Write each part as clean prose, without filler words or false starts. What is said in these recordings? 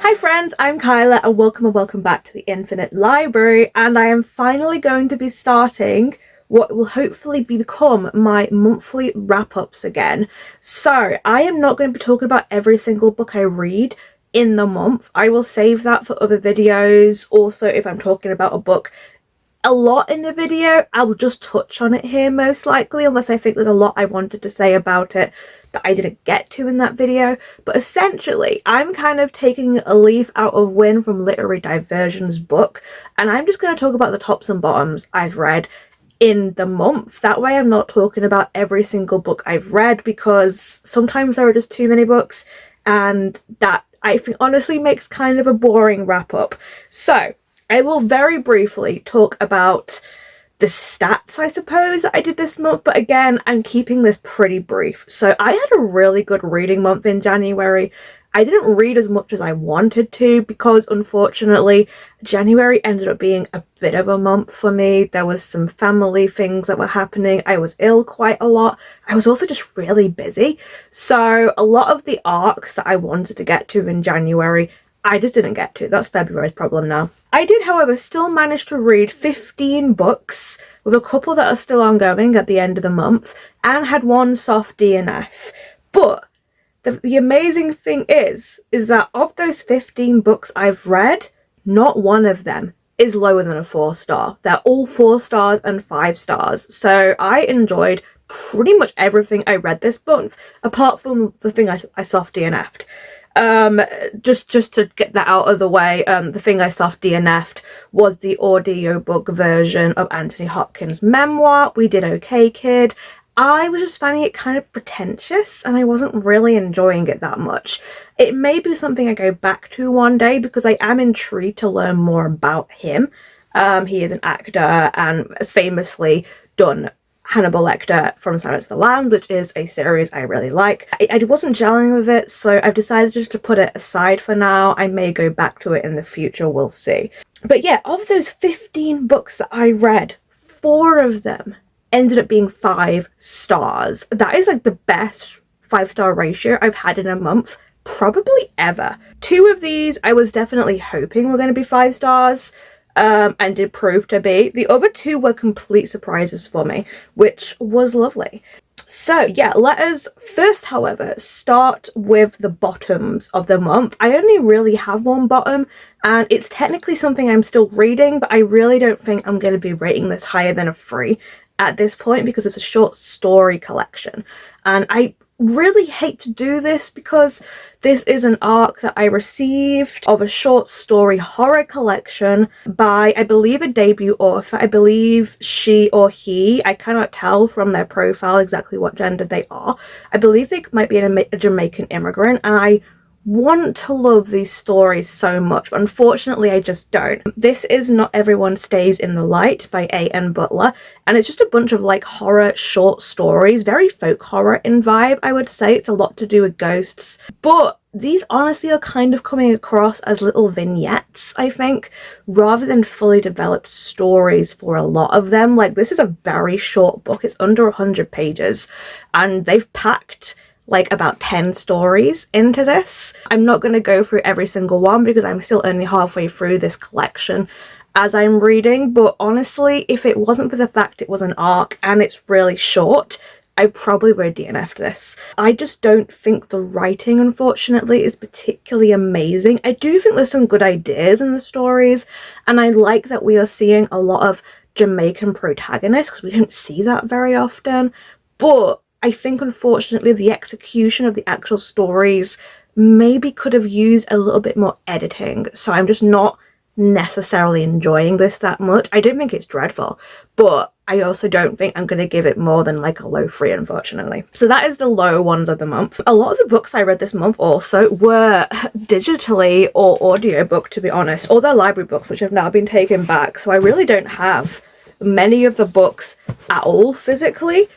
Hi friends, I'm Kyla and welcome back to the Infinite Library, and I am finally going to be starting what will hopefully become my monthly wrap-ups again. So I am not going to be talking about every single book I read in the month. I will save that for other videos. Also, if I'm talking about a book a lot in the video, I'll just touch on it here most likely, unless I think there's a lot I wanted to say about it that I didn't get to in that video. But essentially, I'm kind of taking a leaf out of Win from Literary Diversion's book, and I'm just going to talk about the tops and bottoms I've read in the month. That way I'm not talking about every single book I've read, because sometimes there are just too many books, and that I think honestly makes kind of a boring wrap up. So I will very briefly talk about the stats, I suppose, that I did this month, but again, I'm keeping this pretty brief. So I had a really good reading month in January. I didn't read as much as I wanted to because, unfortunately, January ended up being a bit of a month for me. There was some family things that were happening. I was ill quite a lot. I was also just really busy. So a lot of the arcs that I wanted to get to in January, I just didn't get to. That's February's problem now. I did, however, still manage to read 15 books, with a couple that are still ongoing at the end of the month, and had one soft DNF. But the amazing thing is that of those 15 books I've read, not one of them is lower than a 4-star. They're all 4 stars and 5 stars. So I enjoyed pretty much everything I read this month, apart from the thing I soft DNF'd. Just to get that out of the way, the thing I soft DNF'd was the audiobook version of Anthony Hopkins' memoir, We Did Okay Kid. I was just finding it kind of pretentious, and I wasn't really enjoying it that much. It may be something I go back to one day, because I am intrigued to learn more about him. He is an actor and famously done Hannibal Lecter from Silence of the Lambs, which is a series I really like. I wasn't gelling with it, so I've decided just to put it aside for now. I may go back to it in the future, we'll see. But yeah, of those 15 books that I read, 4 of them ended up being 5 stars. That is like the best 5-star ratio I've had in a month, probably ever. 2 of these I was definitely hoping were going to be 5 stars. And did prove to be. The other 2 were complete surprises for me, which was lovely. So yeah, let us first, however, start with the bottoms of the month. I only really have one bottom, and it's technically something I'm still reading, but I really don't think I'm going to be rating this higher than a 3 at this point, because it's a short story collection. And I really hate to do this, because this is an arc that I received of a short story horror collection by, I believe, a debut author. I believe she or he, I cannot tell from their profile exactly what gender they are. I believe they might be a Jamaican immigrant, and I want to love these stories so much, but unfortunately I just don't. This is Not Everyone Stays in the Light by A.N. Butler, and it's just a bunch of like horror short stories, very folk horror in vibe, I would say. It's a lot to do with ghosts, but these honestly are kind of coming across as little vignettes, I think, rather than fully developed stories for a lot of them. Like, this is a very short book. It's under 100 pages, and they've packed like about 10 stories into this. I'm not going to go through every single one, because I'm still only halfway through this collection as I'm reading, but honestly, if it wasn't for the fact it was an arc and it's really short, I probably would have DNF'd this. I just don't think the writing, unfortunately, is particularly amazing. I do think there's some good ideas in the stories, and I like that we are seeing a lot of Jamaican protagonists, because we don't see that very often, but I think, unfortunately, the execution of the actual stories maybe could have used a little bit more editing. So I'm just not necessarily enjoying this that much. I don't think it's dreadful, but I also don't think I'm going to give it more than like a low 3, unfortunately. So that is the low ones of the month. A lot of the books I read this month also were digitally or audiobook, to be honest, or they're library books, which have now been taken back. So I really don't have many of the books at all physically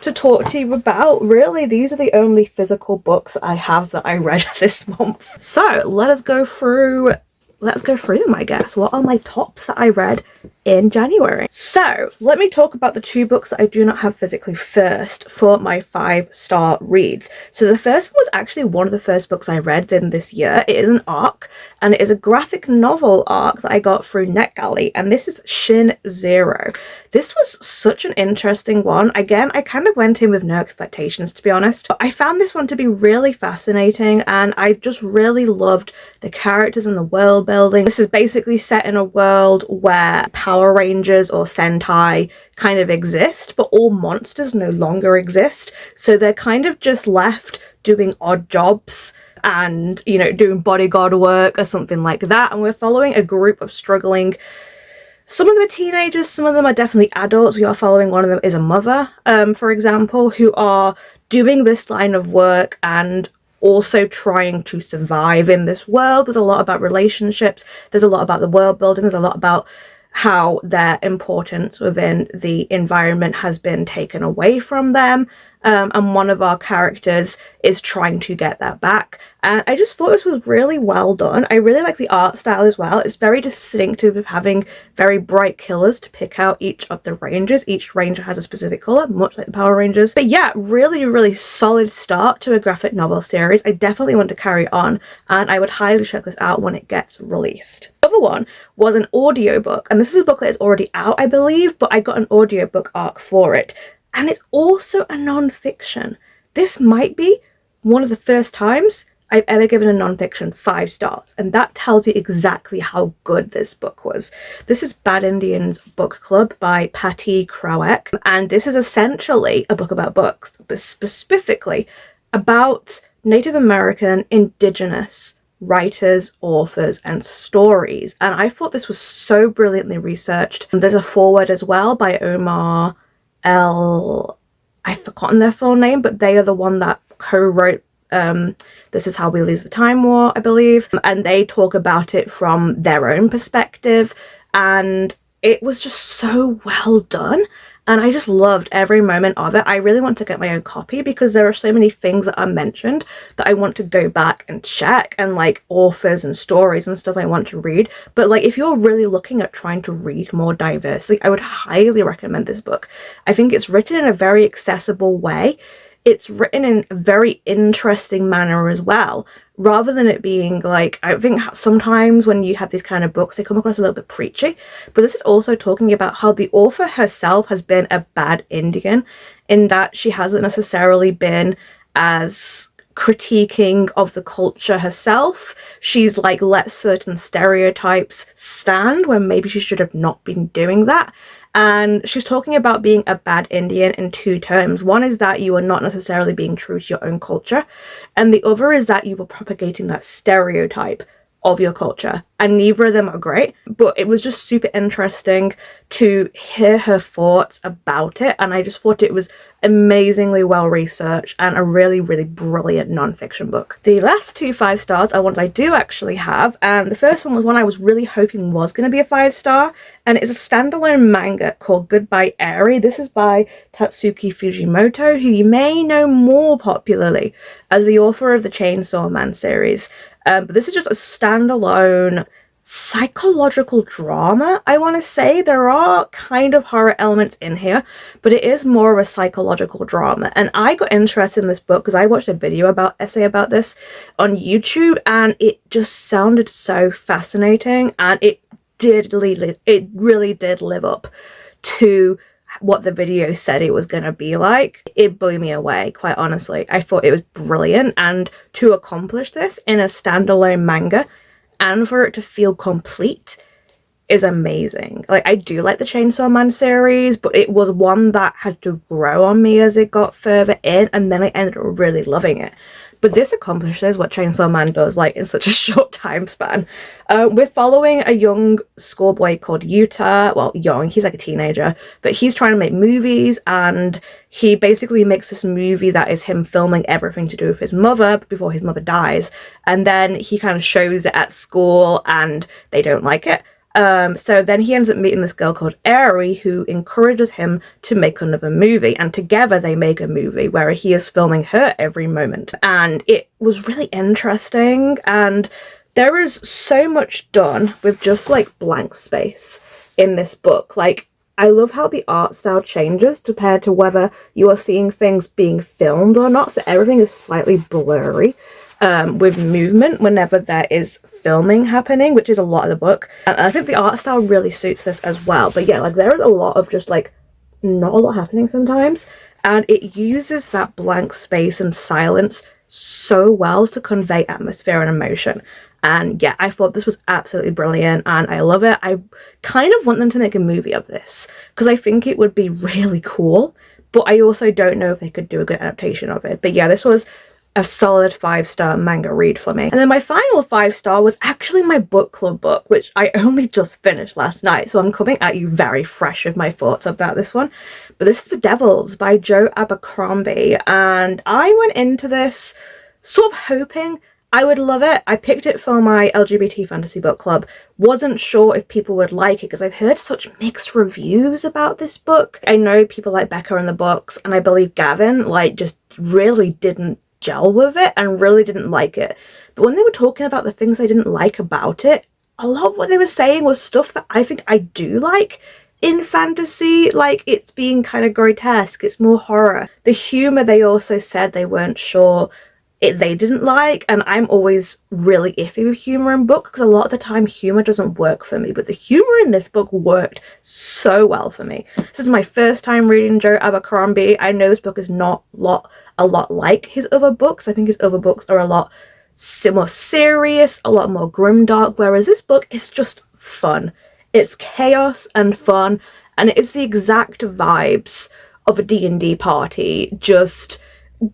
to talk to you about. Really, these are the only physical books I have that I read this month. So let's go through them, I guess. What are my tops that I read in January. So let me talk about the 2 books that I do not have physically first for my 5-star reads. So the first one was actually one of the first books I read in this year. It is an arc, and it is a graphic novel arc that I got through NetGalley, and this is Shin Zero. This was such an interesting one. Again, I kind of went in with no expectations, to be honest, but I found this one to be really fascinating, and I just really loved the characters and the world building. This is basically set in a world where Power Rangers or Sentai kind of exist, but all monsters no longer exist, so they're kind of just left doing odd jobs and, you know, doing bodyguard work or something like that. And we're following a group of struggling, some of them are teenagers, some of them are definitely adults. We are following one of them is a mother, for example, who are doing this line of work and also trying to survive in this world. There's a lot about relationships, there's a lot about the world building, there's a lot about how their importance within the environment has been taken away from them, and one of our characters is trying to get that back. And I just thought this was really well done. I really like the art style as well. It's very distinctive with having very bright colours to pick out each of the rangers. Each ranger has a specific colour, much like the Power Rangers. But yeah, really solid start to a graphic novel series. I definitely want to carry on, and I would highly check this out when it gets released. The other one was an audiobook, and this is a book that is already out, I believe, but I got an audiobook arc for it. And it's also a non-fiction. This might be one of the first times I've ever given a non-fiction 5 stars, and that tells you exactly how good this book was. This is Bad Indians Book Club by Patty Krawiec, and this is essentially a book about books, but specifically about Native American, Indigenous writers, authors, and stories. And I thought this was so brilliantly researched. There's a foreword as well by Omar I've forgotten their full name, but they are the one that co-wrote This Is How We Lose the Time War, I believe, and they talk about it from their own perspective, and it was just so well done. And I just loved every moment of it. I really want to get my own copy because there are so many things that are mentioned that I want to go back and check, and like authors and stories and stuff I want to read. But like, if you're really looking at trying to read more diversely, I would highly recommend this book. I think it's written in a very accessible way. It's written in a very interesting manner as well, rather than it being like, I think sometimes when you have these kind of books, they come across a little bit preachy, but this is also talking about how the author herself has been a bad Indian, in that she hasn't necessarily been as critiquing of the culture herself. She's like let certain stereotypes stand when maybe she should have not been doing that. And she's talking about being a bad Indian in 2 terms. One is that you are not necessarily being true to your own culture, and the other is that you were propagating that stereotype of your culture, and neither of them are great. But it was just super interesting to hear her thoughts about it, and I just thought it was amazingly well researched and a really brilliant non-fiction book. The last 2 5 stars are ones I do actually have, and the first one was one I was really hoping was going to be a 5-star, and it's a standalone manga called Goodbye Eri. This is by Tatsuki Fujimoto, who you may know more popularly as the author of the Chainsaw Man series. But this is just a standalone psychological drama, I want to say. There are kind of horror elements in here, but it is more of a psychological drama. And I got interested in this book because I watched a essay about this on YouTube, and it just sounded so fascinating, and it really did live up to what the video said it was going to be like. It blew me away, quite honestly. I thought it was brilliant, and to accomplish this in a standalone manga and for it to feel complete is amazing. Like, I do like the Chainsaw Man series, but it was one that had to grow on me as it got further in, and then I ended up really loving it. But this accomplishes what Chainsaw Man does, like, in such a short time span. We're following a young schoolboy called Yuta. Well, young, he's like a teenager, but he's trying to make movies, and he basically makes this movie that is him filming everything to do with his mother before his mother dies. And then he kind of shows it at school, and they don't like it. So then he ends up meeting this girl called Eri, who encourages him to make another movie, and together they make a movie where he is filming her every moment. And it was really interesting, and there is so much done with just like blank space. in this book. Like, I love how the art style changes compared to whether you are seeing things being filmed or not. So everything is slightly blurry with movement whenever there is filming happening, which is a lot of the book. And I think the art style really suits this as well. But yeah, like there is a lot of just like not a lot happening sometimes. And it uses that blank space and silence so well to convey atmosphere and emotion. And yeah, I thought this was absolutely brilliant and I love it. I kind of want them to make a movie of this because I think it would be really cool, but I also don't know if they could do a good adaptation of it. But yeah, this was a solid 5-star manga read for me. And then my final 5-star was actually my book club book, which I only just finished last night, so I'm coming at you very fresh with my thoughts about this one. But this is The Devils by Joe Abercrombie, and I went into this sort of hoping I would love it. I picked it for my LGBT fantasy book club. Wasn't sure if people would like it because I've heard such mixed reviews about this book. I know people like Becca in the books, and I believe Gavin like just really didn't gel with it and really didn't like it. But when they were talking about the things I didn't like about it, a lot of what they were saying was stuff that I think I do like in fantasy. Like, it's being kind of grotesque, it's more horror. The humor, they also said they weren't sure they didn't like, and I'm always really iffy with humor in books because a lot of the time humor doesn't work for me, but the humor in this book worked so well for me. This is my first time reading Joe Abercrombie. I know this book is not a lot like his other books. I think his other books are a lot more serious, a lot more grimdark, whereas this book is just fun. It's chaos and fun, and it is the exact vibes of a D&D party, just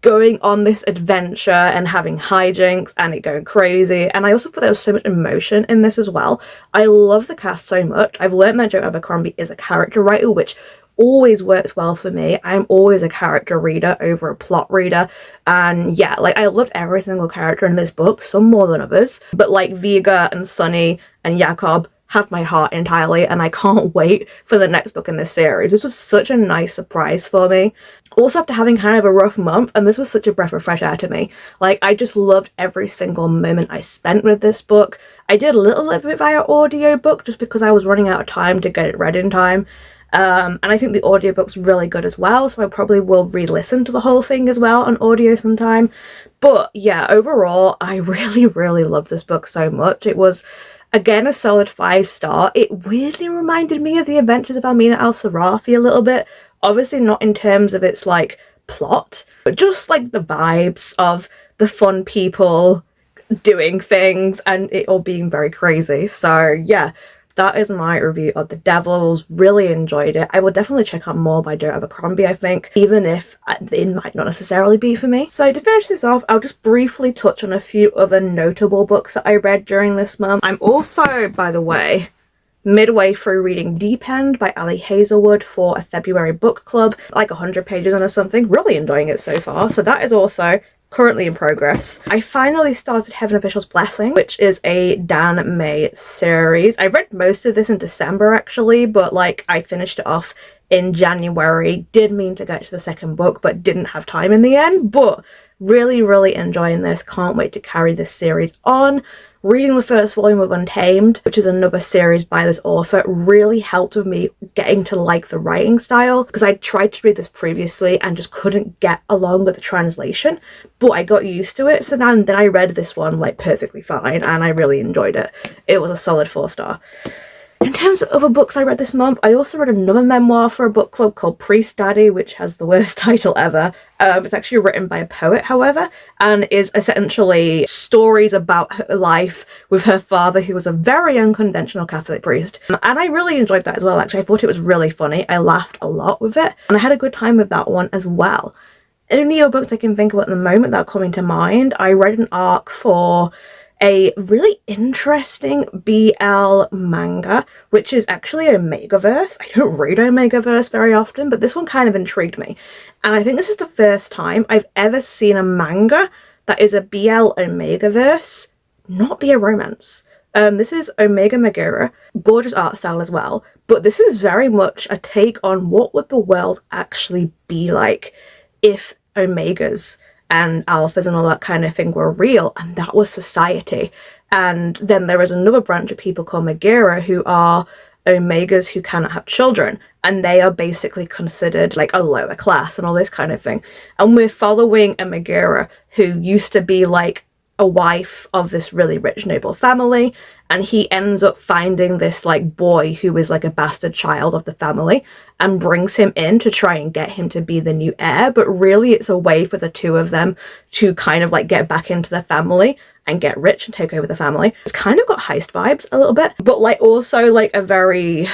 going on this adventure and having hijinks and it going crazy. And I also thought there was so much emotion in this as well. I love the cast so much. I've learned that Joe Abercrombie is a character writer, which always works well for me. I'm always a character reader over a plot reader, and yeah, like I loved every single character in this book, some more than others, but like Viga and Sunny and Jakob have my heart entirely, and I can't wait for the next book in this series. This was such a nice surprise for me. Also, after having kind of a rough month, and this was such a breath of fresh air to me. Like, I just loved every single moment I spent with this book. I did a little of it via audiobook just because I was running out of time to get it read in time. And I think the audiobook's really good as well, so I probably will re-listen to the whole thing as well on audio sometime. But yeah, overall, I really, really loved this book so much. It was, again, a solid 5-star. It weirdly reminded me of The Adventures of Almina Al-Sarafi a little bit. Obviously not in terms of its, like, plot, but just, like, the vibes of the fun people doing things and it all being very crazy. So, yeah, that is my review of The Devils. Really enjoyed it. I will definitely check out more by Joe Abercrombie, I think, even if it might not necessarily be for me. So to finish this off, I'll just briefly touch on a few other notable books that I read during this month. I'm also, by the way, midway through reading Deep End by Ali Hazelwood for a February book club, like 100 pages on or something. Really enjoying it so far. So that is also currently in progress. I finally started Heaven Official's Blessing, which is a Dan May series. I read most of this in December actually, but like I finished it off in January. Did mean to get to the second book, but didn't have time in the end. But really, really enjoying this. Can't wait to carry this series on. Reading the first volume of Untamed, which is another series by this author, really helped with me getting to like the writing style, because I tried to read this previously and just couldn't get along with the translation, but I got used to it. So then I read this one like perfectly fine and I really enjoyed it. It was a solid 4-star. In terms of other books I read this month, I also read another memoir for a book club called Priest Daddy, which has the worst title ever. It's actually written by a poet, however, and is essentially stories about her life with her father, who was a very unconventional Catholic priest. And I really enjoyed that as well, actually. I thought it was really funny. I laughed a lot with it, and I had a good time with that one as well. Only other books I can think of at the moment that are coming to mind, I read an arc for a really interesting BL manga, which is actually omegaverse. I don't read omegaverse very often, but this one kind of intrigued me. And I think this is the first time I've ever seen a manga that is a BL omegaverse not be a romance. This is Omega Megura, gorgeous art style as well, but this is very much a take on what would the world actually be like if omegas and alphas and all that kind of thing were real, and that was society. And then there is another branch of people called Megara who are omegas who cannot have children, and they are basically considered like a lower class and all this kind of thing. And we're following a Megara who used to be like a wife of this really rich noble family, and he ends up finding this like boy who is like a bastard child of the family and brings him in to try and get him to be the new heir. But really it's a way for the two of them to kind of like get back into the family and get rich and take over the family. It's kind of got heist vibes a little bit, but like also like a very,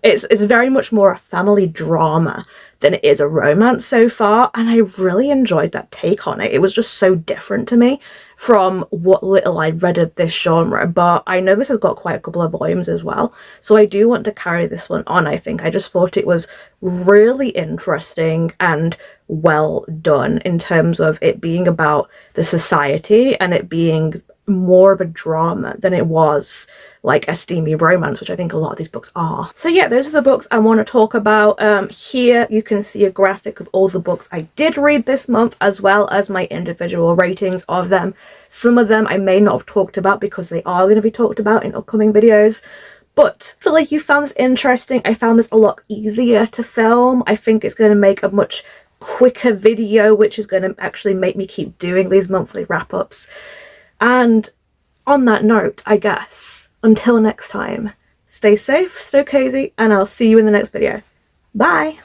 it's very much more a family drama than it is a romance so far, and I really enjoyed that take on it. It was just so different to me from what little I read of this genre, but I know this has got quite a couple of volumes as well, so I do want to carry this one on. I think I just thought it was really interesting and well done in terms of it being about the society and it being more of a drama than it was like a steamy romance, which I think a lot of these books are. So yeah, those are the books I want to talk about. Here you can see a graphic of all the books I did read this month, as well as my individual ratings of them. Some of them I may not have talked about because they are going to be talked about in upcoming videos, but I feel like you found this interesting. I found this a lot easier to film. I think it's going to make a much quicker video, which is going to actually make me keep doing these monthly wrap-ups. And on that note, I guess, until next time, stay safe, stay cozy, and I'll see you in the next video. Bye!